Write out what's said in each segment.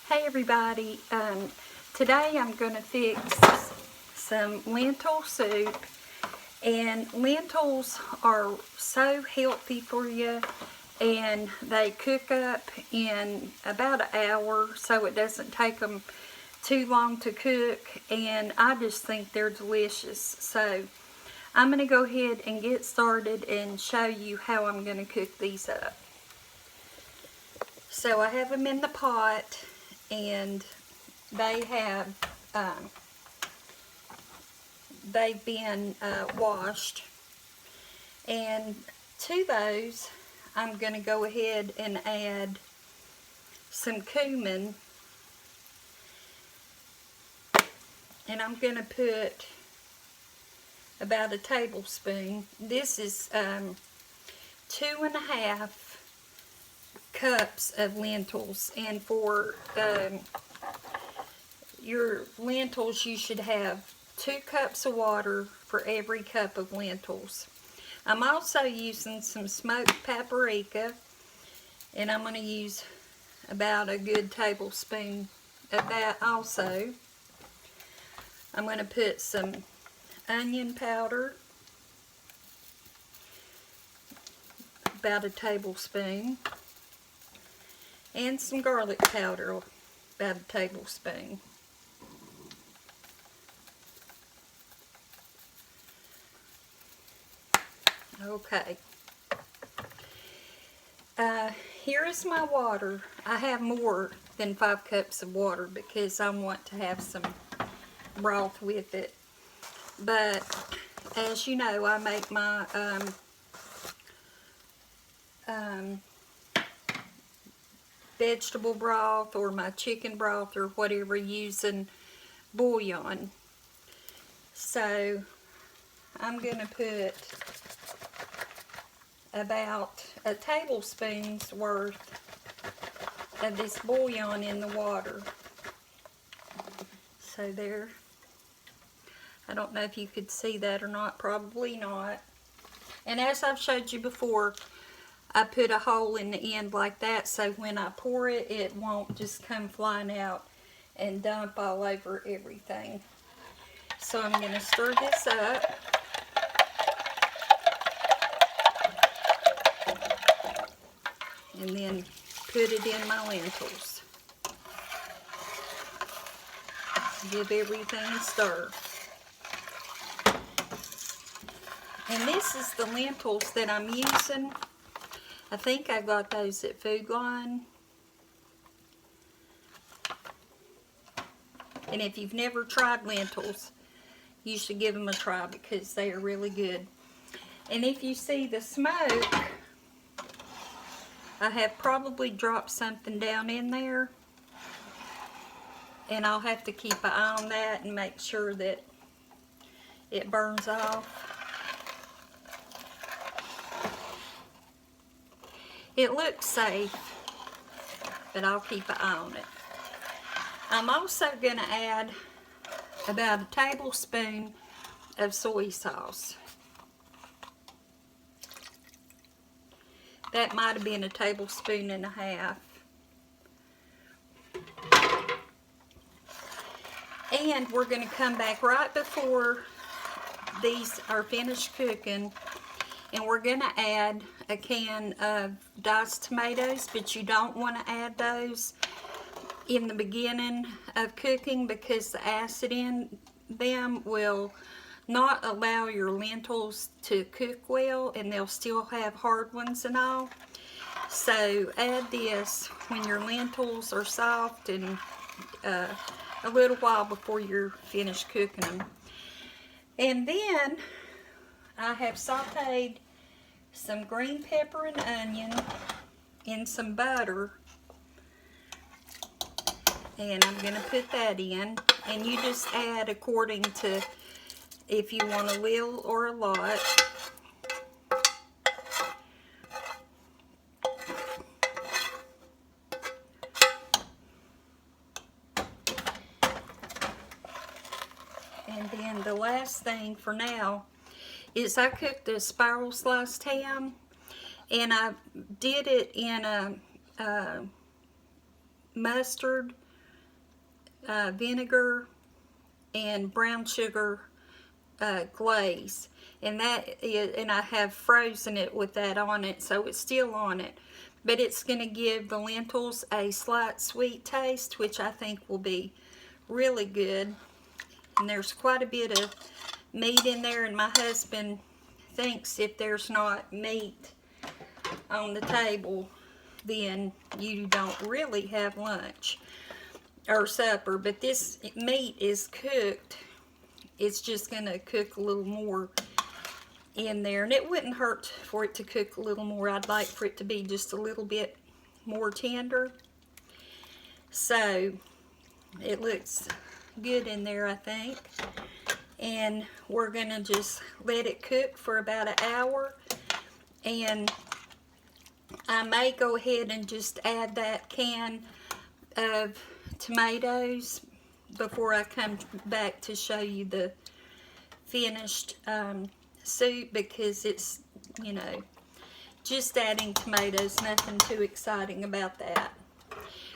Hey everybody, today I'm going to fix some lentil soup, and lentils are so healthy for you, and they cook up in about an hour, so it doesn't take them too long to cook, and I just think they're delicious. So I'm going to go ahead and get started and show you how I'm going to cook these up. So I have them in the pot, and they have they've been washed, and to those I'm going to go ahead and add some cumin, and I'm going to put about a tablespoon. This is 2.5 cups of lentils, and for your lentils you should have 2 cups of water for every cup of lentils. I'm also using some smoked paprika, and I'm going to use about a good tablespoon of that also. I'm going to put some onion powder, about a tablespoon, and some garlic powder, about a tablespoon. Okay. Here is my water. I have more than 5 cups of water because I want to have some broth with it. But as you know, I make my vegetable broth or my chicken broth or whatever using bouillon. So I'm going to put about a tablespoon's worth of this bouillon in the water. So there. I don't know if you could see that or not, probably not. And as I've showed you before, I put a hole in the end like that, so when I pour it, it won't just come flying out and dump all over everything. So I'm going to stir this up. And then put it in my lentils. Give everything a stir. And this is the lentils that I'm using. I think I got those at Food Line. And if you've never tried lentils, you should give them a try because they are really good. And if you see the smoke, I have probably dropped something down in there, and I'll have to keep an eye on that and make sure that it burns off. It looks safe, but I'll keep an eye on it. I'm also going to add about a tablespoon of soy sauce. That might have been a tablespoon and a half. And we're going to come back right before these are finished cooking, and we're going to add a can of diced tomatoes, but you don't want to add those in the beginning of cooking because the acid in them will not allow your lentils to cook well, and they'll still have hard ones and all. So add this when your lentils are soft and a little while before you're finished cooking them. And then I have sauteed some green pepper and onion in some butter, and I'm going to put that in, and you just add according to if you want a little or a lot. And then the last thing for now is I cooked a spiral sliced ham, and I did it in a mustard vinegar and brown sugar glaze, and I have frozen it with that on it, so it's still on it, but it's going to give the lentils a slight sweet taste, which I think will be really good. And there's quite a bit of meat in there, and my husband thinks if there's not meat on the table, then you don't really have lunch or supper. But this meat is cooked. It's just going to cook a little more in there, and it wouldn't hurt for it to cook a little more. I'd like for it to be just a little bit more tender. So it looks good in there, I think. And we're going to just let it cook for about an hour, and I may go ahead and just add that can of tomatoes before I come back to show you the finished soup, because it's, you know, just adding tomatoes, nothing too exciting about that.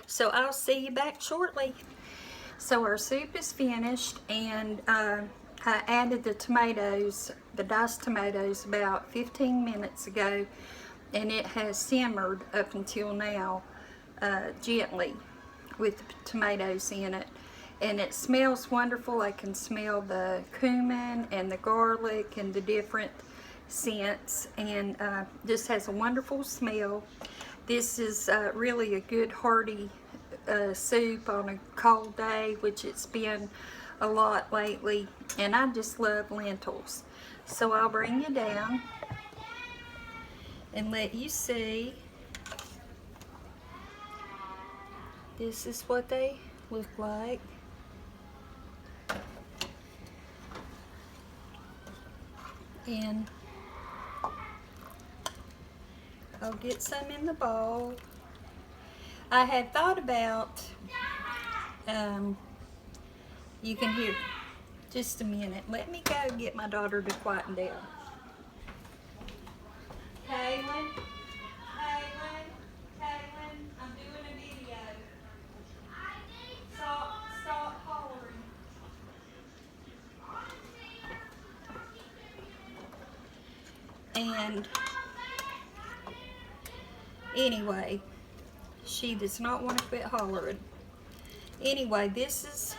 So I'll see you back shortly. So our soup is finished, and I added the tomatoes, the diced tomatoes, about 15 minutes ago, and it has simmered up until now gently with the tomatoes in it, and it smells wonderful. I can smell the cumin and the garlic and the different scents, and this has a wonderful smell. This is really a good hearty soup on a cold day, which it's been a lot lately, and I just love lentils. So I'll bring you down and let you see. This is what they look like. And I'll get some in the bowl. I had thought about, you can hear, just a minute. Let me go get my daughter to quieten down. Kaylin, I'm doing a video. Stop hollering. And anyway, she does not want to quit hollering. Anyway, this is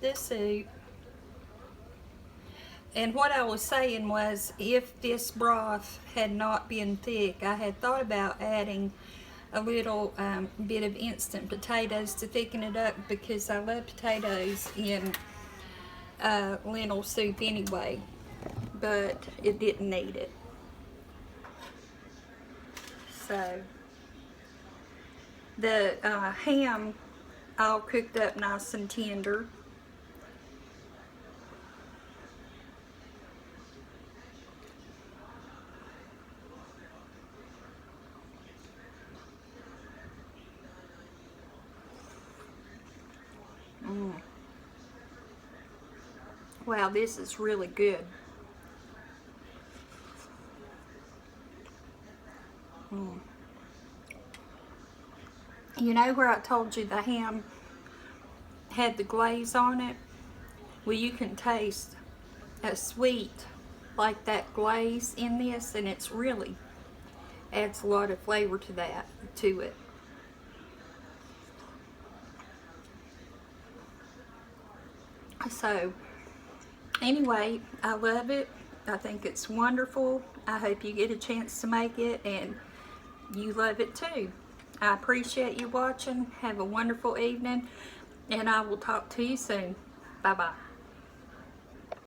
the soup. And what I was saying was, if this broth had not been thick, I had thought about adding a little bit of instant potatoes to thicken it up, because I love potatoes in lentil soup anyway, but it didn't need it. So the ham all cooked up nice and tender. Wow, this is really good. You know where I told you the ham had the glaze on it? Well, you can taste a sweet like that glaze in this, and it's really adds a lot of flavor to it. So anyway, I love it. I think it's wonderful. I hope you get a chance to make it and you love it too. I appreciate you watching. Have a wonderful evening, and I will talk to you soon. Bye-bye.